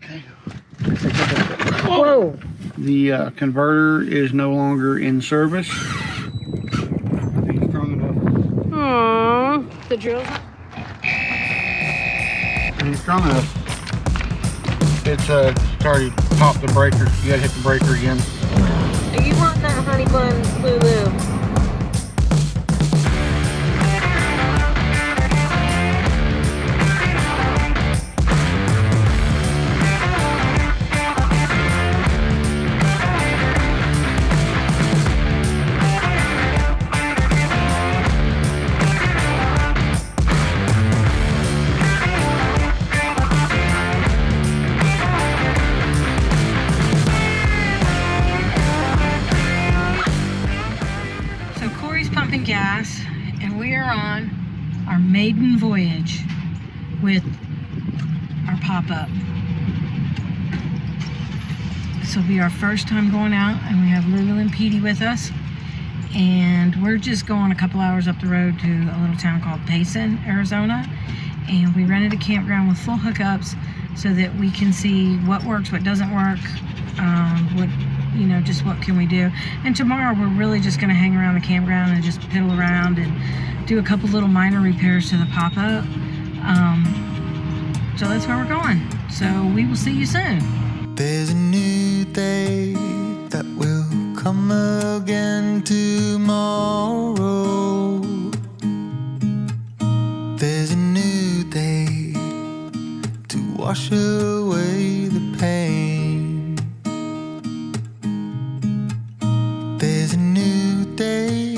Okay. Whoa! The converter is no longer in service. I think it's strong enough. Aww. The drill's not. It's strong enough. It's already popped the breaker. You gotta hit the breaker again. You want that honey bun, Lulu? Pumping gas, and we are on our maiden voyage with our pop-up. This will be our first time going out, and we have Lulu and Petey with us, and we're just going a couple hours up the road to a little town called Payson, Arizona, and we rented a campground with full hookups so that we can see what works, what doesn't work, just what can we do. And tomorrow we're really just going to hang around the campground and just piddle around and do a couple little minor repairs to the pop-up. So that's where we're going. So we will see you soon. There's a new day that will come again tomorrow. There's a new day to wash away the pain. There's a new day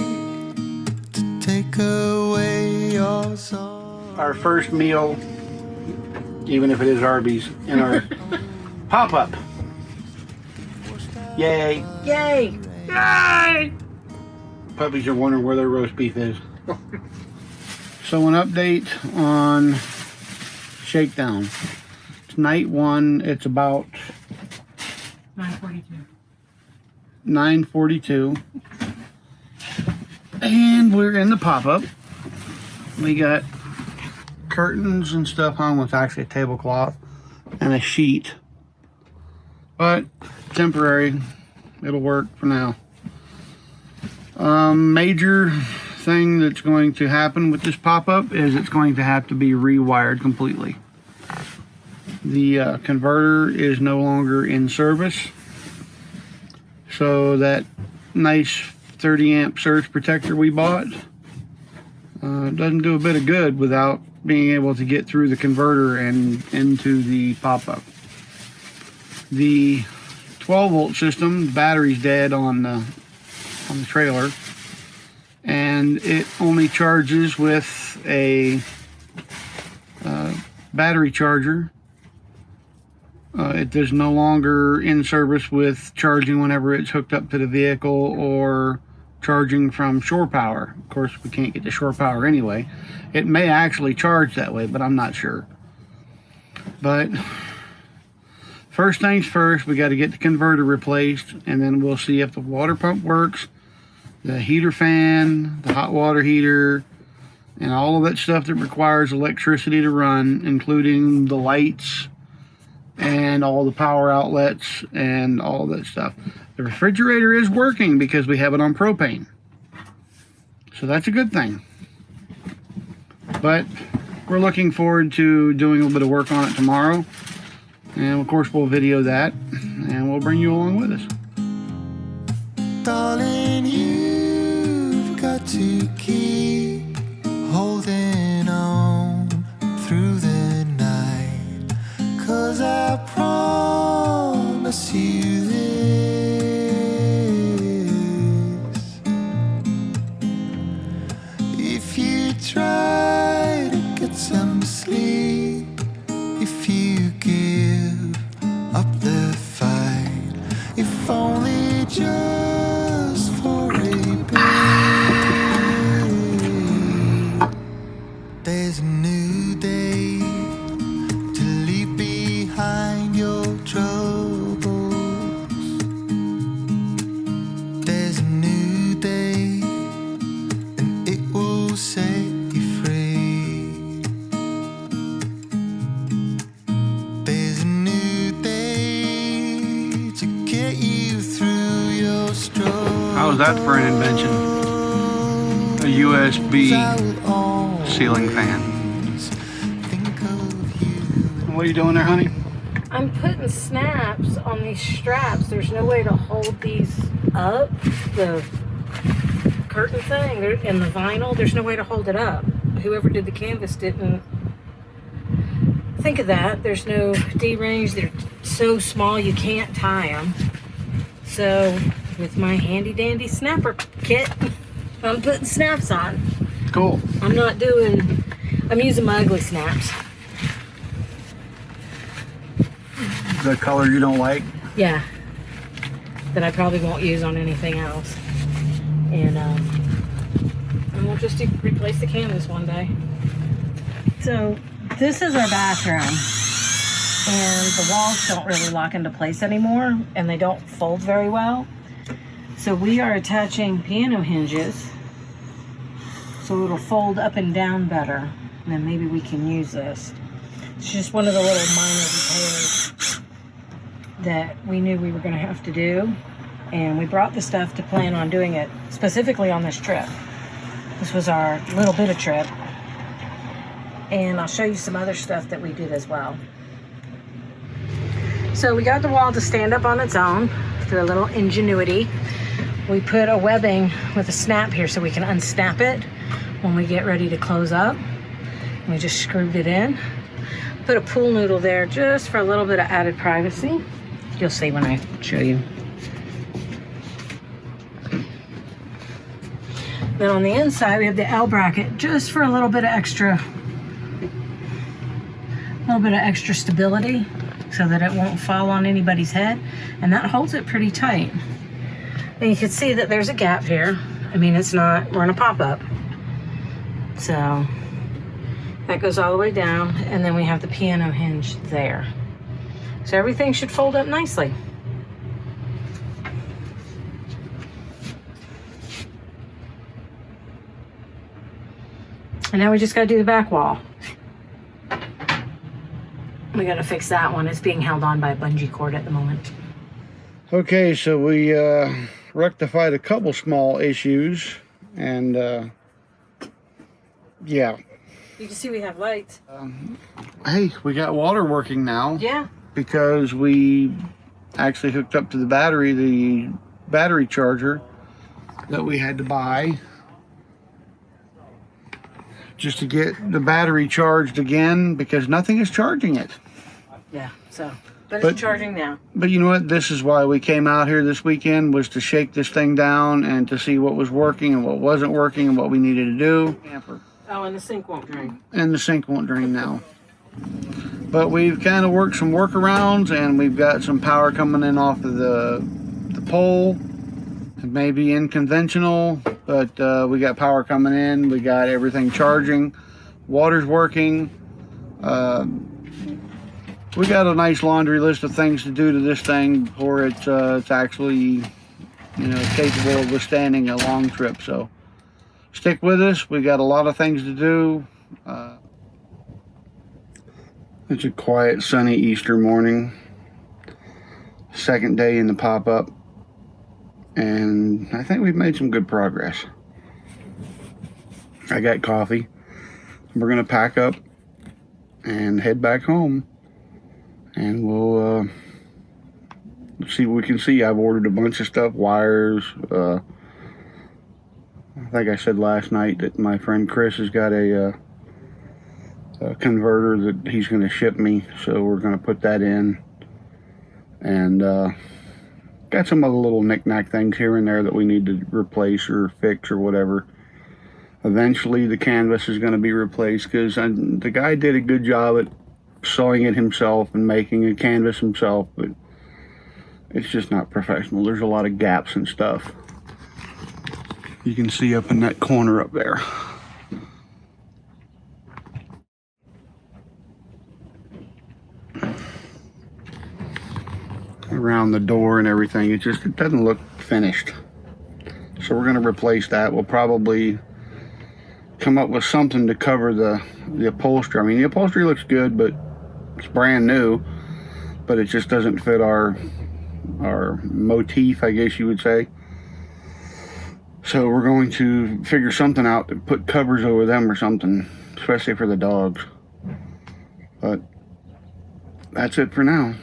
to take away your sorrow. Our first meal, even if it is Arby's, in our pop-up. Yay! Yay! Yay! Puppies are wondering where their roast beef is. So an update on Shakedown. It's night one. It's about 9:42, and we're in the pop-up. We got curtains and stuff hung with actually a tablecloth and a sheet, but temporary. It'll work for now. Major thing that's going to happen with this pop-up is it's going to have to be rewired completely. The converter is no longer in service. So that nice 30 amp surge protector we bought doesn't do a bit of good without being able to get through the converter and into the pop-up. The 12 volt system, the battery's dead on the trailer, and it only charges with a battery charger. It is no longer in service with charging whenever it's hooked up to the vehicle or charging from shore power. Of course, we can't get to shore power anyway. It may actually charge that way, but I'm not sure. But first things first, we got to get the converter replaced, and then we'll see if the water pump works, the heater fan, the hot water heater, and all of that stuff that requires electricity to run, including the lights and all the power outlets and all that stuff. The refrigerator is working because we have it on propane, so that's a good thing. But we're looking forward to doing a little bit of work on it tomorrow, and of course we'll video that and we'll bring you along with us. Darling, you've got to keep holding on through the night, 'cause I promise you this: if you try to get some sleep, if you give up the fight, if only just for a bit, there's a new day to leave behind your troubles. There's a new day, and it will set you free. There's a new was that for an invention? A USB ceiling fan. What are you doing there, honey? I'm putting snaps on these straps. There's no way to hold these up. The curtain thing and the vinyl, there's no way to hold it up. Whoever did the canvas didn't think of that. There's no D-rings. They're so small you can't tie them. So with my handy dandy snapper kit, I'm putting snaps on. Cool. I'm using my ugly snaps. The color you don't like? Yeah. That I probably won't use on anything else. And we'll just replace the canvas one day. So this is our bathroom. And the walls don't really lock into place anymore. And they don't fold very well. So we are attaching piano hinges. So it'll fold up and down better. And then maybe we can use this. It's just one of the little minor repairs that we knew we were going to have to do, and we brought the stuff to plan on doing it specifically on this trip. This was our little bit of trip, and I'll show you some other stuff that we did as well. So we got the wall to stand up on its own through a little ingenuity. We put a webbing with a snap here so we can unsnap it when we get ready to close up. And we just screwed it in. Put a pool noodle there just for a little bit of added privacy. You'll see when I show you. Then on the inside we have the L bracket just for a little bit of extra stability so that it won't fall on anybody's head, and that holds it pretty tight. And you can see that there's a gap here. I mean, we're in a pop-up. So that goes all the way down, and then we have the piano hinge there. So everything should fold up nicely. And now we just gotta do the back wall. We gotta fix that one. It's being held on by a bungee cord at the moment. Okay, so we rectified a couple small issues, and yeah. You can see we have lights. Hey, we got water working now. Yeah. Because we actually hooked up to the battery charger that we had to buy just to get the battery charged again, because nothing is charging it. Yeah, but it's charging now. But you know what? This is why we came out here this weekend, was to shake this thing down and to see what was working and what wasn't working and what we needed to do. Oh, and the sink won't drain. And the sink won't drain now. But we've kind of worked some workarounds, and we've got some power coming in off of the pole. It may be unconventional, but we got power coming in. We got everything charging. Water's working. We got a nice laundry list of things to do to this thing before it's actually, capable of withstanding a long trip. So stick with us. We got a lot of things to do. It's a quiet, sunny Easter morning. Second day in the pop-up. And I think we've made some good progress. I got coffee. We're going to pack up and head back home. And we'll see what we can see. I've ordered a bunch of stuff, wires. I think I said last night that my friend Chris has got a converter that he's going to ship me, so we're going to put that in, and got some other little knick-knack things here and there that we need to replace or fix or whatever. Eventually the canvas is going to be replaced, because the guy did a good job at sewing it himself and making a canvas himself, but it's just not professional. There's a lot of gaps and stuff. You can see up in that corner up there. Around the door and everything, it doesn't look finished. So we're going to replace that. We'll probably come up with something to cover the upholstery. I mean, the upholstery looks good, but it's brand new, but it just doesn't fit our motif, I guess you would say. So we're going to figure something out to put covers over them or something, especially for the dogs. But that's it for now.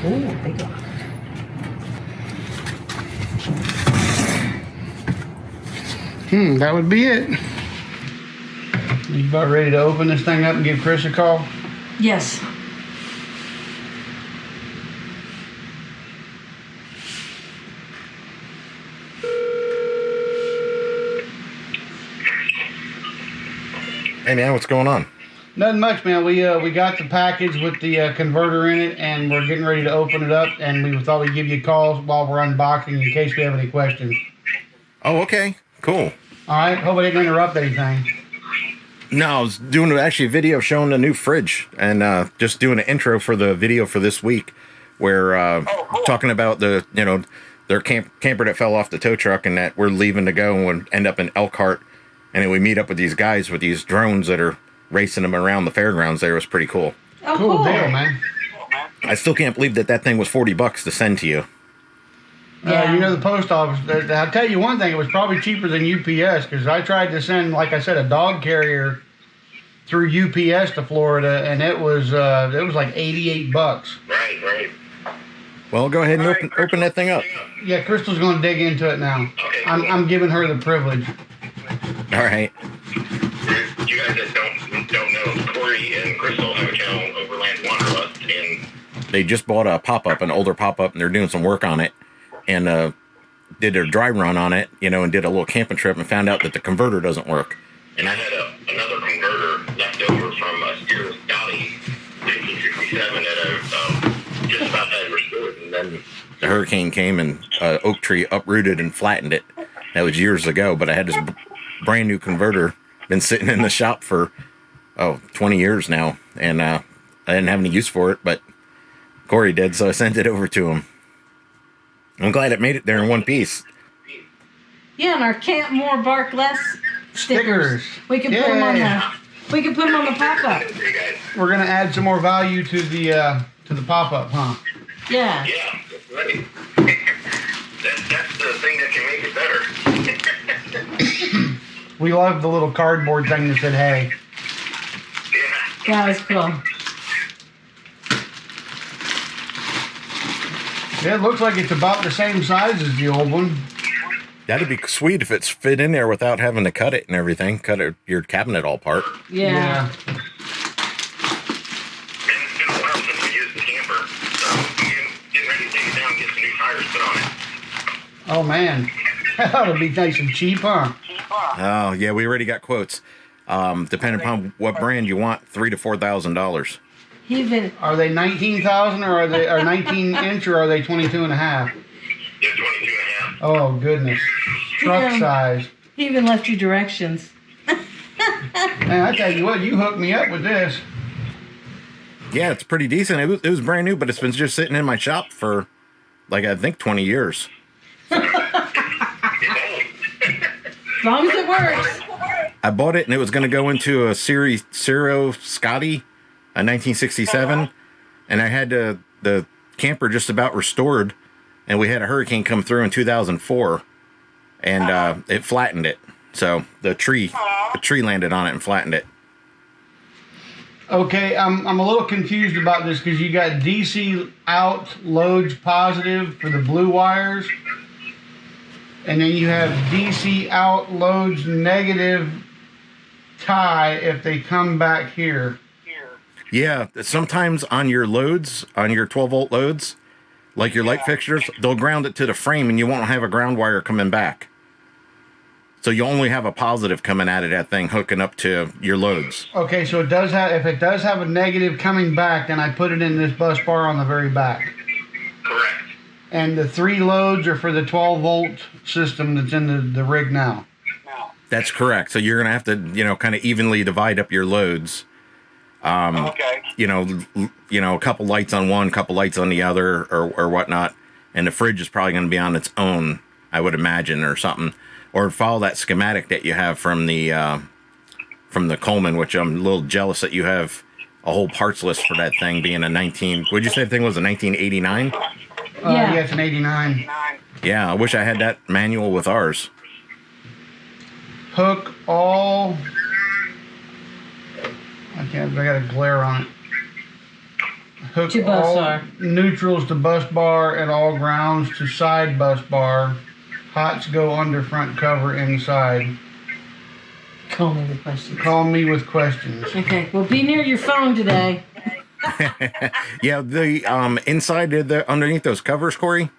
Oh, big one. That would be it. You about ready to open this thing up and give Chris a call? Yes. Hey man, what's going on? Nothing much, man. We got the package with the converter in it, and we're getting ready to open it up. And we thought we'd give you a call while we're unboxing in case we have any questions. Oh, okay, cool. All right. Hope I didn't interrupt anything. No, I was doing actually a video showing the new fridge and just doing an intro for the video for this week, where talking about the their camper that fell off the tow truck and that we're leaving to go and we'll end up in Elkhart, and then we meet up with these guys with these drones that are racing them around the fairgrounds. There, it was pretty cool. Oh, Cool deal, man. I still can't believe that thing was $40 to send to you. Yeah. You know, the post office, I'll tell you one thing, it was probably cheaper than UPS, because I tried to send, like I said, a dog carrier through UPS to Florida, and it was like $88. Right. Well, go ahead and open that thing up. Yeah, Crystal's going to dig into it now. I'm giving her the privilege. All right. You guys that don't know, Corey and Crystal have a channel, Overland Wanderlust, and They just bought a pop-up, an older pop-up, and they're doing some work on it, and did their dry run on it, and did a little camping trip and found out that the converter doesn't work. I had another converter left over from a Steer Scotty 1967 that I just about had restored, and then The hurricane came and oak tree uprooted and flattened it. That was years ago, but I had this brand new converter, been sitting in the shop for 20 years now, and I didn't have any use for it, but Corey did, so I sent it over to him. I'm glad it made it there in one piece. Yeah, and our Camp More Bark Less stickers. Stickers. We can put them on Yeah. the pop-up. there you guys. We're going to add some more value to the pop-up, huh? Yeah. Yeah, that's right. That's the thing that can make it better. We love the little cardboard thing that said, hey. Yeah. That was cool. Yeah, it looks like it's about the same size as the old one. That'd be sweet if it's fit in there without having to cut it and everything. Your cabinet all apart. Yeah. It's been a while since we used the camper, so I'm getting ready to take it down and get some new tires put on it. Oh, man. That'll be nice and cheap, huh? Oh yeah, we already got quotes. Depending upon what brand you want, $3,000 to $4,000. He even Are they 19,000 or are they 19 inch or are they 22 and a half? They're 22 and a half. Oh, goodness. Truck Yeah. size. he even left you directions. Man, I tell you what, you hooked me up with this. Yeah, it's pretty decent. It was brand new, but it's been just sitting in my shop for I think 20 years. As long as it works. I bought it and it was going to go into a Series Zero Scotty, a 1967, and I had the camper just about restored, and we had a hurricane come through in 2004, and it flattened it. So the tree landed on it and flattened it. Okay, I'm a little confused about this because you got DC out loads positive for the blue wires, and then you have DC out loads negative tie if they come back here. Yeah, sometimes on your loads, on your 12-volt loads, like your light fixtures, they'll ground it to the frame and you won't have a ground wire coming back. So you only have a positive coming out of that thing hooking up to your loads. Okay, so it does have, if it does have a negative coming back, then I put it in this bus bar on the very back. Correct. And the 3 loads are for the 12-volt system that's in the rig now. That's correct. So you're going to have to, kind of evenly divide up your loads. Okay. A couple lights on one, couple lights on the other, or whatnot. And the fridge is probably going to be on its own, I would imagine, or something. Or follow that schematic that you have from the Coleman, which I'm a little jealous that you have a whole parts list for that thing being a 19. Would you say the thing was a 1989? Yeah. Yeah, it's an 89. Yeah, I wish I had that manual with ours. Hook all. I got a glare on it. Hook To bus all bar. neutrals to bus bar and all grounds to side bus bar. Hots go under front cover inside. Call me with questions. Call me with questions. Okay, well, be near your phone today. Yeah, the inside underneath those covers, Corey,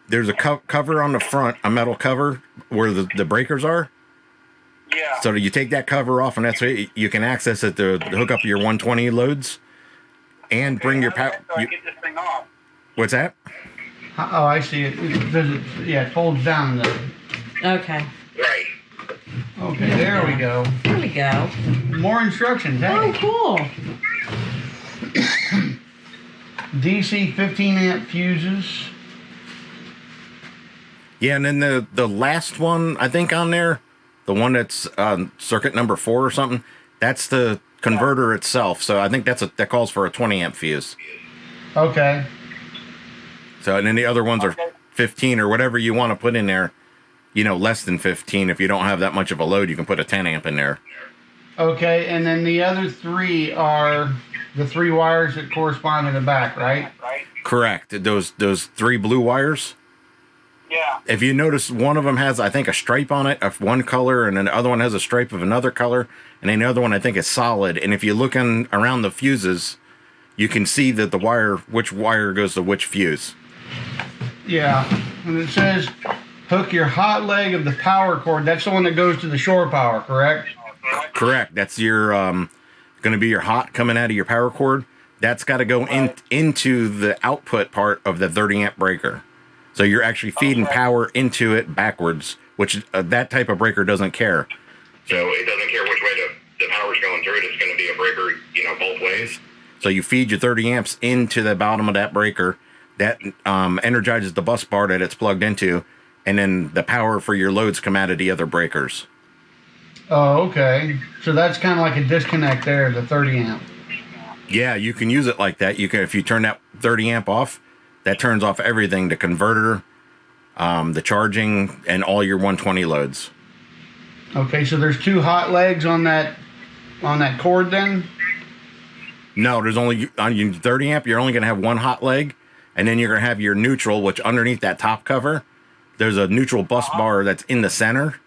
there's a cover on the front, a metal cover where the breakers are. Yeah. So you take that cover off, and that's it. You can access it to hook up your 120 loads and bring your power. So I get this thing off. What's that? Oh, I see it. It folds down though. Okay, Right. Okay, there we go. here we go. More instructions. Oh, Hey. cool. DC 15 amp fuses. Yeah, and then the last one I think on there, the one that's circuit number 4 or something, that's the converter itself. So I think that calls for a 20 amp fuse. Okay. So and then the other ones are 15 or whatever you want to put in there. You know, less than 15. If you don't have that much of a load, you can put a 10 amp in there. Okay, and then the other 3 are the 3 wires that correspond in the back, right? Right. Correct. Those 3 blue wires. Yeah. If you notice, one of them has, I think, a stripe on it of one color, and then the other one has a stripe of another color, and then the other one I think is solid. And if you look around the fuses, you can see that which wire goes to which fuse. Yeah, and it says hook your hot leg of the power cord. That's the one that goes to the shore power, correct? Correct. That's your going to be your hot coming out of your power cord. That's got to go into the output part of the 30 amp breaker. So you're actually feeding power into it backwards, which that type of breaker doesn't care. So it doesn't care which way the power's going through it. It's going to be a breaker, both ways. So you feed your 30 amps into the bottom of that breaker. That energizes the bus bar that it's plugged into, and then the power for your loads come out of the other breakers. Oh, okay. So that's kind of like a disconnect there, the 30 amp. Yeah, you can use it like that. You can, if you turn that 30 amp off, that turns off everything, the converter, the charging, and all your 120 loads. Okay, so there's 2 hot legs on that cord then? No, there's only, on your 30 amp, you're only going to have 1 hot leg, and then you're going to have your neutral, which underneath that top cover, there's a neutral bus bar that's in the center,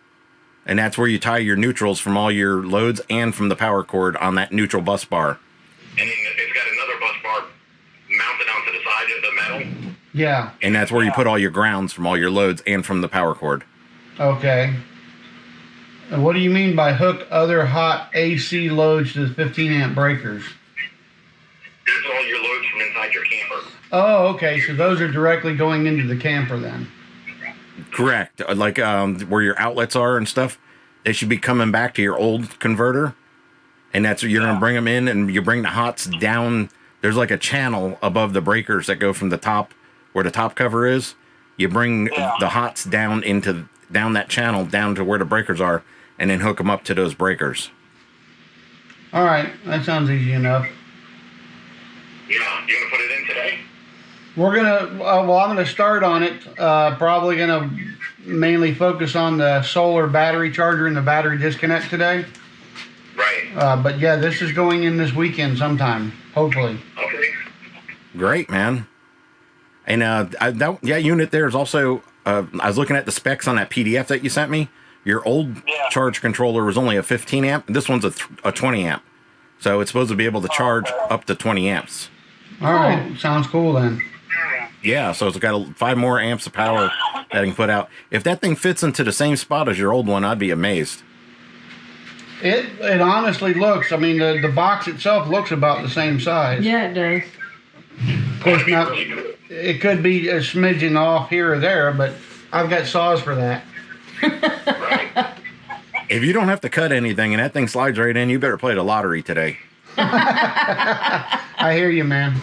and that's where you tie your neutrals from all your loads and from the power cord on that neutral bus bar. And then it's got another bus bar mounted onto the side of the metal. Yeah. And that's where you put all your grounds from all your loads and from the power cord. Okay. And what do you mean by hook other hot AC loads to the 15 amp breakers? That's all your loads from inside your camper. Oh, okay. So those are directly going into the camper then. Correct. Like where your outlets are and stuff, they should be coming back to your old converter. And that's what you're going to bring them in, and you bring the hots down. There's like a channel above the breakers that go from the top, where the top cover is. You bring the hots down that channel down to where the breakers are, and then hook them up to those breakers. All right. That sounds easy enough. Yeah. You going to put it in today? We're going to, I'm going to start on it. Probably going to mainly focus on the solar battery charger and the battery disconnect today. Right. But yeah, this is going in this weekend sometime, hopefully. Okay. Great, man. And that unit there is also, I was looking at the specs on that PDF that you sent me. Your old charge controller was only a 15 amp. And this one's a 20 amp. So it's supposed to be able to charge up to 20 amps. All right. Sounds cool then. Yeah, so it's got 5 more amps of power that it can put out. If that thing fits into the same spot as your old one, I'd be amazed. It honestly looks, I mean, the box itself looks about the same size. Yeah, it does. Of course, now, it could be a smidgen off here or there, but I've got saws for that. If you don't have to cut anything and that thing slides right in, you better play the lottery today. I hear you, man.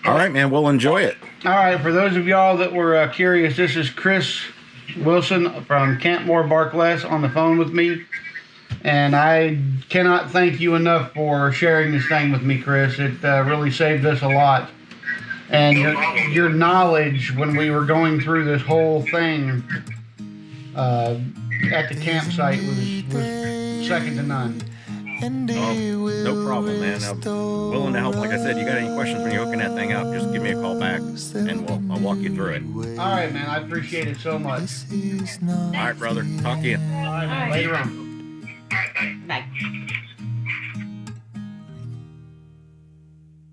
All right, man, we'll enjoy it. All right, for those of y'all that were curious, this is Chris Wilson from Campmore Barkless on the phone with me. And I cannot thank you enough for sharing this thing with me, Chris. It really saved us a lot. And your knowledge when we were going through this whole thing at the campsite was second to none. Oh, no problem, man. I'm willing to help. Like I said, you got any questions when you're hooking that thing up, just give me a call back, and I'll walk you through it. All right, man. I appreciate it so much. All right, brother. Talk to you. All right, man. Later on. Bye.